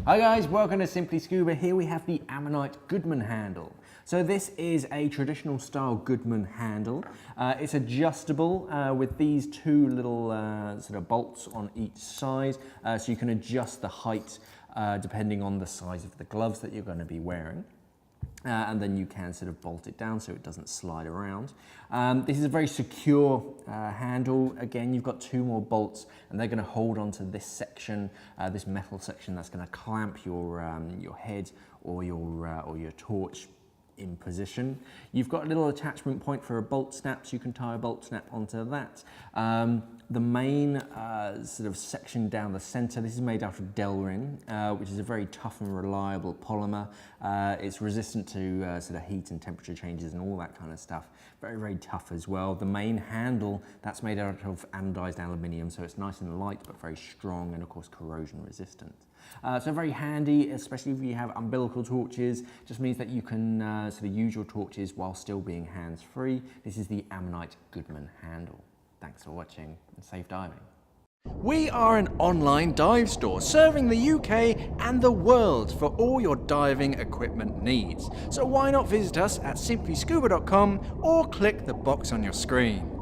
Hi guys, welcome to Simply Scuba. Here we have the Ammonite Goodman Handle. So this is a traditional style Goodman handle. It's adjustable with these two little sort of bolts on each side, so you can adjust the height depending on the size of the gloves that you're going to be wearing. And then you can sort of bolt it down so it doesn't slide around. This is a very secure handle. Again, you've got two more bolts and they're going to hold onto this section, this metal section that's going to clamp your head or your torch in position. You've got a little attachment point for a bolt snap, so you can tie a bolt snap onto that. The main sort of section down the center, this is made out of Delrin, which is a very tough and reliable polymer. It's resistant to sort of heat and temperature changes and all that kind of stuff. Very, very tough as well. The main handle, that's made out of anodized aluminium, so it's nice and light, but very strong and of course corrosion resistant. So very handy, especially if you have umbilical torches. Just means that you can sort of use your torches while still being hands-free. This is the Ammonite Goodman Handle. Thanks for watching and safe diving. We are an online dive store serving the UK and the world for all your diving equipment needs. So why not visit us at simplyscuba.com or click the box on your screen.